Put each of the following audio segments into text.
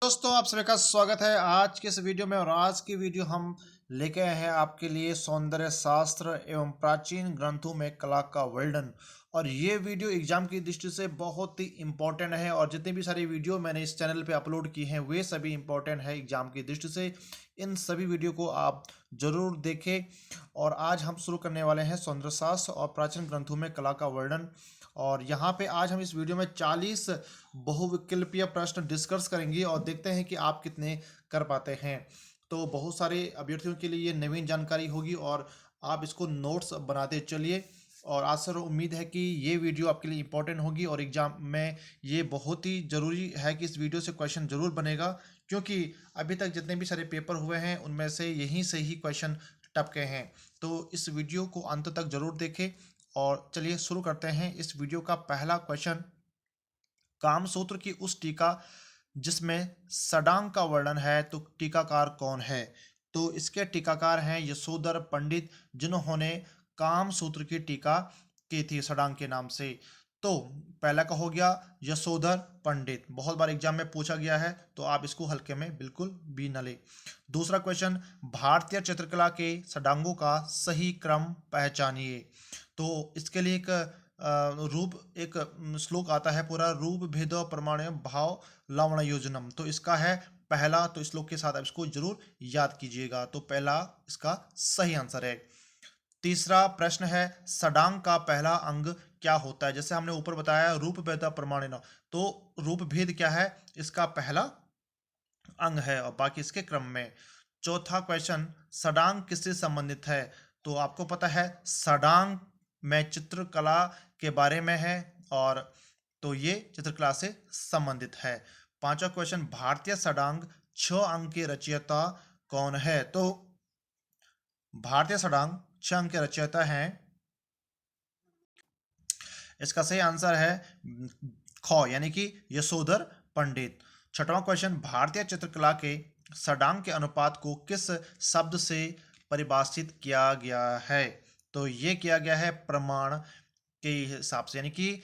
दोस्तों, आप सभी का स्वागत है आज के इस वीडियो में। और आज की वीडियो हम लेके आए हैं आपके लिए सौंदर्य शास्त्र एवं प्राचीन ग्रंथों में कला का वर्णन। और ये वीडियो एग्जाम की दृष्टि से बहुत ही इम्पोर्टेंट है। और जितनी भी सारी वीडियो मैंने इस चैनल पे अपलोड की हैं वे सभी इम्पोर्टेंट है एग्जाम की दृष्टि से। इन सभी वीडियो को आप जरूर देखें। और आज हम शुरू करने वाले हैं सौंदर्य शास्त्र और प्राचीन ग्रंथों में कला का वर्णन। और यहाँ पे आज हम इस वीडियो में 40 बहुविकल्पीय प्रश्न डिस्कस करेंगे और देखते हैं कि आप कितने कर पाते हैं। तो बहुत सारे अभ्यर्थियों के लिए ये नवीन जानकारी होगी और आप इसको नोट्स बनाते चलिए। और आज सर उम्मीद है कि ये वीडियो आपके लिए इम्पोर्टेंट होगी और एग्जाम में ये बहुत ही ज़रूरी है कि इस वीडियो से क्वेश्चन ज़रूर बनेगा, क्योंकि अभी तक जितने भी सारे पेपर हुए हैं उनमें से यहीं से ही क्वेश्चन टपके हैं। तो इस वीडियो को अंत तक ज़रूर देखें। और चलिए शुरू करते हैं। इस वीडियो का पहला क्वेश्चन, कामसूत्र की उस टीका जिसमें षडांग का वर्णन है तो टीकाकार कौन है? तो इसके टीकाकार हैं यशोधर पंडित, जिन्होंने कामसूत्र की टीका की थी षडांग के नाम से। तो पहला का हो गया यशोधर पंडित, बहुत बार एग्जाम में पूछा गया है तो आप इसको हल्के में बिल्कुल भी न ले। दूसरा क्वेश्चन, भारतीय चित्रकला के षडांगों का सही क्रम पहचानिए। तो इसके लिए एक श्लोक आता है पूरा, रूप भेद प्रमाण भाव लावण योजनम। तो इसका है पहला, तो इस श्लोक के साथ आप इसको जरूर याद कीजिएगा। तो पहला इसका सही आंसर है। तीसरा प्रश्न है, षडांग का पहला अंग क्या होता है? जैसे हमने ऊपर बताया रूप भेद प्रमाण, तो रूप भेद क्या है? इसका पहला अंग है और बाकी इसके क्रम में। चौथा क्वेश्चन, षडांग किससे संबंधित है? तो आपको पता है षडांग में चित्रकला के बारे में है और तो ये चित्रकला से संबंधित है। पांचवा क्वेश्चन, भारतीय षडांग 6 अंक के रचयिता कौन है? तो भारतीय षडांग 6 अंक के रचयिता हैं, इसका सही आंसर है ख यानी कि यशोधर पंडित। छठवां क्वेश्चन, भारतीय चित्रकला के षडांग के अनुपात को किस शब्द से परिभाषित किया गया है? तो ये किया गया है प्रमाण के हिसाब से, यानी कि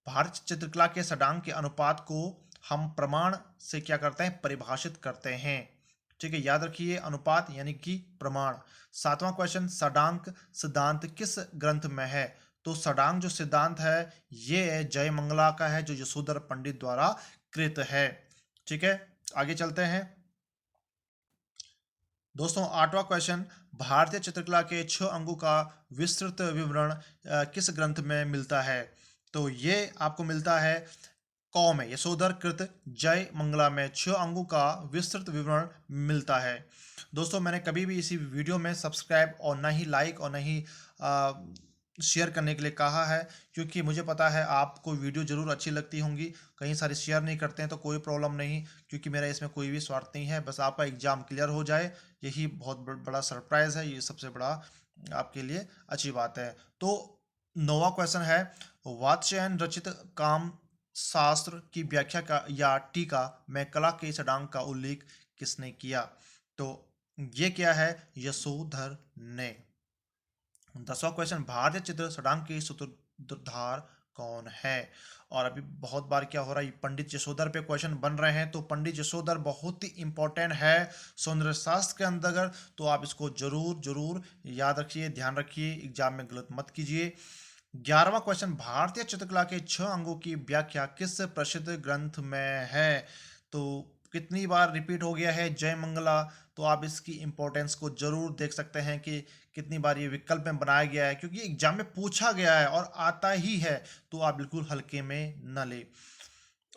भारतीय चित्रकला के षडांग के अनुपात को हम प्रमाण से क्या करते हैं? परिभाषित करते हैं। ठीक है, याद रखिए अनुपात यानी कि प्रमाण। सातवां क्वेश्चन, षडांक सिद्धांत किस ग्रंथ में है? तो षडांग जो सिद्धांत है ये जय मंगला का है, जो यशोधर पंडित द्वारा कृत है। ठीक है, आगे चलते हैं दोस्तों। आठवां क्वेश्चन, भारतीय चित्रकला के 6 अंगों का विस्तृत विवरण किस ग्रंथ में मिलता है? तो ये आपको मिलता है कौ में, यशोधर कृत जय मंगला में 6 अंगों का विस्तृत विवरण मिलता है। दोस्तों, मैंने कभी भी इसी वीडियो में सब्सक्राइब और ना ही लाइक और ना ही शेयर करने के लिए कहा है, क्योंकि मुझे पता है आपको वीडियो जरूर अच्छी लगती होंगी। कहीं सारे शेयर नहीं करते हैं तो कोई प्रॉब्लम नहीं, क्योंकि मेरा इसमें कोई भी स्वार्थ नहीं है, बस आपका एग्जाम क्लियर हो जाए यही बहुत बड़ा सरप्राइज है, ये सबसे बड़ा आपके लिए अच्छी बात है। तो 9वां क्वेश्चन है, वात्स्यायन रचित काम शास्त्र की व्याख्या का या टीका में कला के षडांग का उल्लेख किसने किया? तो ये क्या है? यशोधर ने। 10वां क्वेश्चन, भारतीय चित्र षडांग के सूत्रधार कौन है? और अभी बहुत बार क्या हो रहा है, पंडित यशोधर पे क्वेश्चन बन रहे हैं, तो पंडित यशोधर बहुत ही इंपॉर्टेंट है सौंदर्य शास्त्र के अंतर्गत, तो आप इसको जरूर जरूर याद रखिए, ध्यान रखिए, एग्जाम में गलत मत कीजिए। 11वां क्वेश्चन, भारतीय चित्रकला के 6 अंगों की व्याख्या किस प्रसिद्ध ग्रंथ में है? तो कितनी बार रिपीट हो गया है जय मंगला, तो आप इसकी इंपॉर्टेंस को जरूर देख सकते हैं कि कितनी बार ये विकल्प में बनाया गया है, क्योंकि एग्जाम में पूछा गया है और आता ही है, तो आप बिल्कुल हल्के में न ले।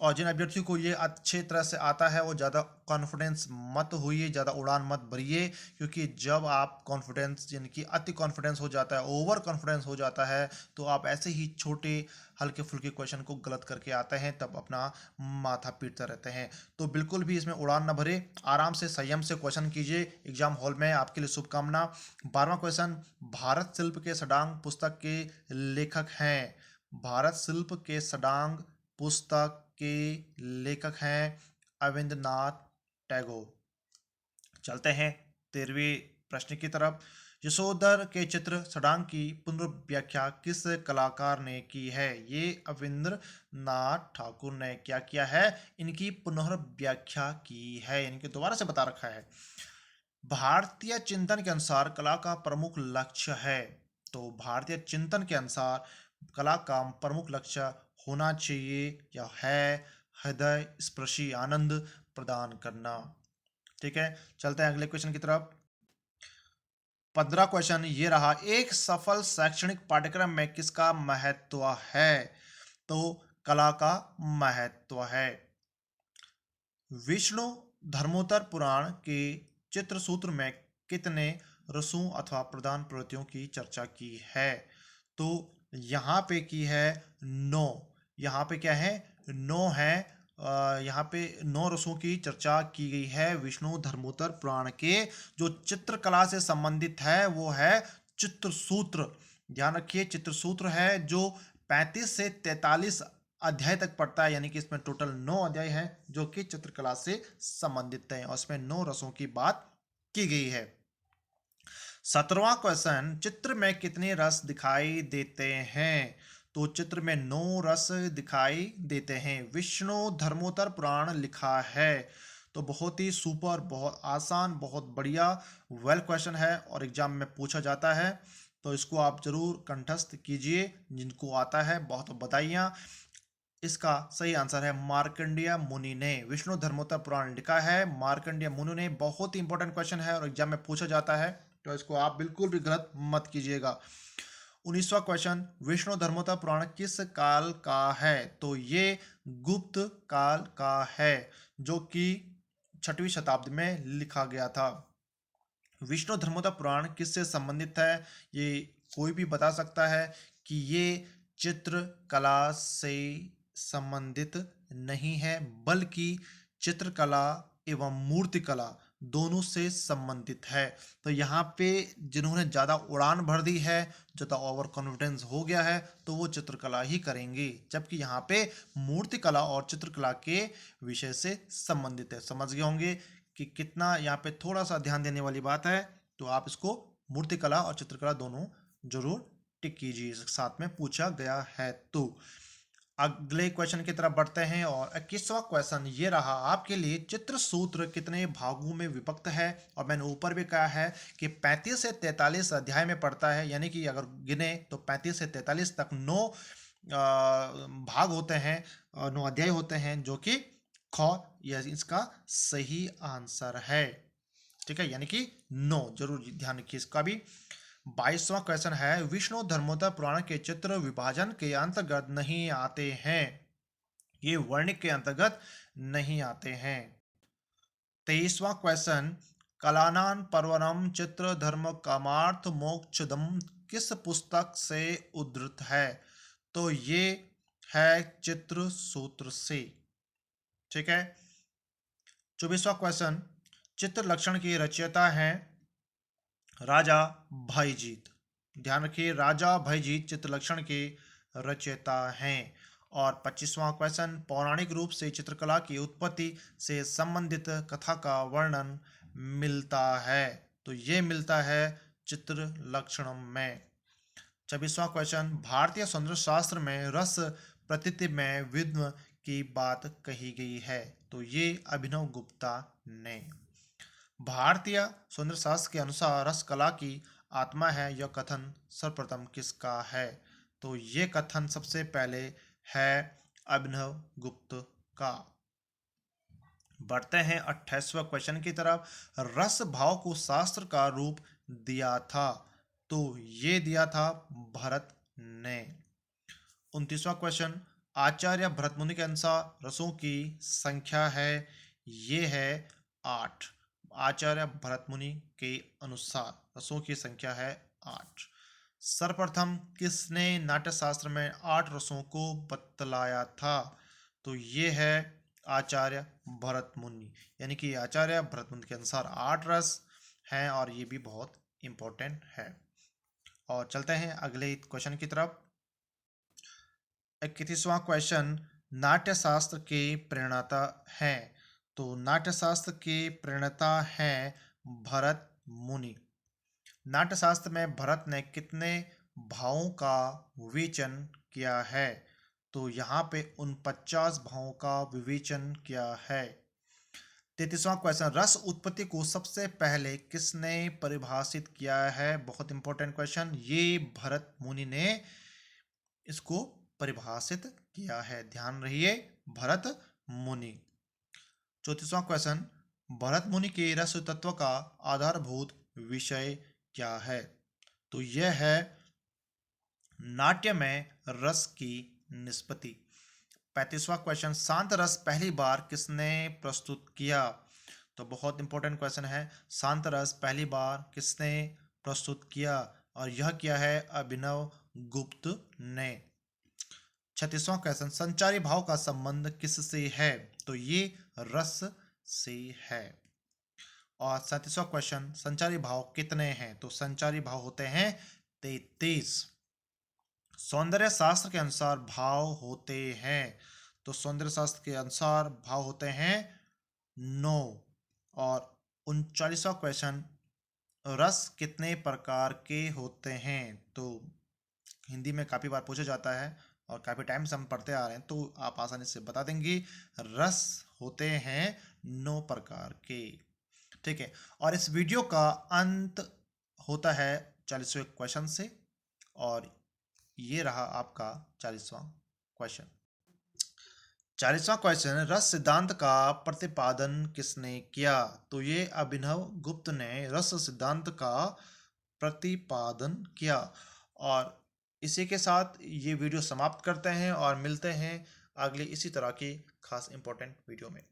और जिन अभ्यर्थियों को ये अच्छे तरह से आता है वो ज़्यादा कॉन्फिडेंस मत होइए, ज़्यादा उड़ान मत भरिए, क्योंकि जब आप कॉन्फिडेंस यानी कि अति कॉन्फिडेंस हो जाता है, ओवर कॉन्फिडेंस हो जाता है, तो आप ऐसे ही छोटे हल्के फुल्के क्वेश्चन को गलत करके आते हैं, तब अपना माथा पीटते रहते हैं। तो बिल्कुल भी इसमें उड़ान न भरे, आराम से संयम से क्वेश्चन कीजिए एग्जाम हॉल में, आपके लिए शुभकामना। 12वां क्वेश्चन, भारत शिल्प के षडांग पुस्तक के लेखक हैं? भारत शिल्प के षडांग पुस्तक के लेखक हैं अविंद्रनाथ टैगोर। चलते हैं 13वें प्रश्न की तरफ। यशोधर के चित्र सडांग की पुनर्व्याख्या किस कलाकार ने की है? ये अविंद्र नाथ ठाकुर ने क्या किया है? इनकी पुनर्व्याख्या की है, इनके दोबारा से बता रखा है। भारतीय चिंतन के अनुसार कला का प्रमुख लक्ष्य है, तो भारतीय चिंतन के अनुसार कला का प्रमुख लक्ष्य होना चाहिए या है हृदय स्पर्शी आनंद प्रदान करना। ठीक है, चलते हैं अगले क्वेश्चन की तरफ। 15 क्वेश्चन ये रहा, एक सफल शैक्षणिक पाठ्यक्रम में किसका महत्व है? तो कला का महत्व है। विष्णु धर्मोत्तर पुराण के चित्र सूत्र में कितने रसों अथवा प्रधान प्रवृत्तियों की चर्चा की है? तो यहाँ पे की है 9। यहाँ पे क्या है? 9 है। यहाँ पे 9 रसों की चर्चा की गई है विष्णु धर्मोत्तर पुराण के। जो चित्रकला से संबंधित है वो है चित्रसूत्र। ध्यान रखिए, चित्रसूत्र है जो 35 से 43 अध्याय तक पढ़ता है, यानी कि इसमें टोटल 9 अध्याय हैं जो कि चित्रकला से संबंधित हैं और इसमें 9 रसों की बात की गई है। 17वां क्वेश्चन, चित्र में कितने रस दिखाई देते हैं? तो चित्र में 9 रस दिखाई देते हैं। विष्णु धर्मोत्तर पुराण लिखा है। तो बहुत ही सुपर, बहुत आसान, बहुत बढ़िया वेल क्वेश्चन है और एग्जाम में पूछा जाता है, तो इसको आप जरूर कंठस्थ कीजिए। जिनको आता है बहुत बधाइयाँ। इसका सही आंसर है मार्कंडेय मुनि ने विष्णु धर्मोत्तर पुराण लिखा है। मार्कंडेय मुनि ने, बहुत ही इंपॉर्टेंट क्वेश्चन है और एग्जाम में पूछा जाता है, तो इसको आप बिल्कुल भी गलत मत कीजिएगा। 19वां क्वेश्चन, विष्णु धर्मोत्तर पुराण किस काल का है? तो ये गुप्त काल का है जो कि 6वीं शताब्दी में लिखा गया था। विष्णु धर्मोत्तर पुराण किससे संबंधित है? ये कोई भी बता सकता है कि ये चित्रकला से संबंधित नहीं है, बल्कि चित्रकला एवं मूर्तिकला दोनों से संबंधित है। तो यहाँ पे जिन्होंने ज़्यादा उड़ान भर दी है, ज़्यादा ओवर कॉन्फिडेंस हो गया है, तो वो चित्रकला ही करेंगे, जबकि यहाँ पे मूर्तिकला और चित्रकला के विषय से संबंधित है। समझ गए होंगे कि कितना यहाँ पे थोड़ा सा ध्यान देने वाली बात है। तो आप इसको मूर्तिकला और चित्रकला दोनों जरूर टिक कीजिए, साथ में पूछा गया है। तो अगले क्वेश्चन की तरफ बढ़ते हैं और 21वां क्वेश्चन ये रहा आपके लिए, चित्र सूत्र कितने भागों में विभक्त है? और मैंने ऊपर भी कहा है कि 35 से 43 अध्याय में पढ़ता है, यानी कि अगर गिने तो 35 से 43 तक 9 भाग होते हैं, 9 अध्याय होते हैं, जो कि ख यह इसका सही आंसर है। ठीक है, यानी कि 9 जरूर ध्यान रखिए इसका भी। 22वां क्वेश्चन है, विष्णु धर्मोत्तर पुराण के चित्र विभाजन के अंतर्गत नहीं आते हैं, ये वर्णिक के अंतर्गत नहीं आते हैं। 23वां क्वेश्चन, कलानान पर्वणम चित्र धर्म कामार्थ मोक्षदम किस पुस्तक से उद्धृत है? तो ये है चित्र सूत्र से। ठीक है। 24वां क्वेश्चन, चित्र लक्षण की रचयिता हैं राजा भयजीत। ध्यान रखिए, राजा भयजीत चित्रलक्षण के रचयिता हैं। और 25वां क्वेश्चन, पौराणिक रूप से चित्रकला की उत्पत्ति से संबंधित कथा का वर्णन मिलता है? तो ये मिलता है चित्र लक्षणम में। 26वां क्वेश्चन, भारतीय सौंदर्य शास्त्र में रस प्रतीति में विद्म की बात कही गई है? तो ये अभिनव गुप्ता ने। भारतीय सौंदर्य शास्त्र के अनुसार रस कला की आत्मा है, यह कथन सर्वप्रथम किसका है? तो ये कथन सबसे पहले है अभिनव गुप्त का। बढ़ते हैं 28वें क्वेश्चन की तरफ। रस भाव को शास्त्र का रूप दिया था? तो ये दिया था भरत ने। 29वां क्वेश्चन, आचार्य भरत मुनि के अनुसार रसों की संख्या है, ये है 8। आचार्य भरत मुनि के अनुसार रसों की संख्या है 8। सर्वप्रथम किसने नाट्यशास्त्र में 8 रसों को बतलाया था? तो ये है आचार्य भरत मुनि, यानी कि आचार्य भरत मुनि के अनुसार 8 रस हैं और ये भी बहुत इंपॉर्टेंट है। और चलते हैं अगले क्वेश्चन की तरफ। 31वां क्वेश्चन, नाट्यशास्त्र के प्रणेता हैं? तो नाट्यशास्त्र के प्रणेता हैं भरत मुनि। नाट्यशास्त्र में भरत ने कितने भावों का विवेचन किया है? तो यहाँ पे 49 भावों का विवेचन किया है। 33वां क्वेश्चन, रस उत्पत्ति को सबसे पहले किसने परिभाषित किया है? बहुत इंपॉर्टेंट क्वेश्चन, ये भरत मुनि ने इसको परिभाषित किया है, ध्यान रहिए, भरत मुनि। 34वां क्वेश्चन, भरत मुनि के रस तत्व का आधारभूत विषय क्या है? तो यह है नाट्य में रस की निष्पत्ति। 35वां क्वेश्चन, शांत रस पहली बार किसने प्रस्तुत किया? तो बहुत इंपॉर्टेंट क्वेश्चन है, शांत रस पहली बार किसने प्रस्तुत किया? और यह किया है अभिनव गुप्त ने। 36वां क्वेश्चन, संचारी भाव का संबंध किससे है? तो ये रस से है। और 37वां क्वेश्चन, संचारी भाव कितने हैं? तो संचारी भाव होते हैं 33। सौंदर्य शास्त्र के अनुसार भाव होते हैं, तो सौंदर्य शास्त्र के अनुसार भाव होते हैं 9। और 39वां क्वेश्चन, रस कितने प्रकार के होते हैं? तो हिंदी में काफ़ी बार पूछा जाता है और काफ़ी टाइम से हम पढ़ते आ रहे हैं, तो आप आसानी से बता देंगे, रस होते हैं 9 प्रकार के। ठीक है, और इस वीडियो का अंत होता है 40वें क्वेश्चन से, और ये रहा आपका 40वां क्वेश्चन। 40वां क्वेश्चन, रस सिद्धांत का प्रतिपादन किसने किया? तो ये अभिनव गुप्त ने रस सिद्धांत का प्रतिपादन किया। और इसी के साथ ये वीडियो समाप्त करते हैं और मिलते हैं अगली इसी तरह की खास इंपॉर्टेंट वीडियो में।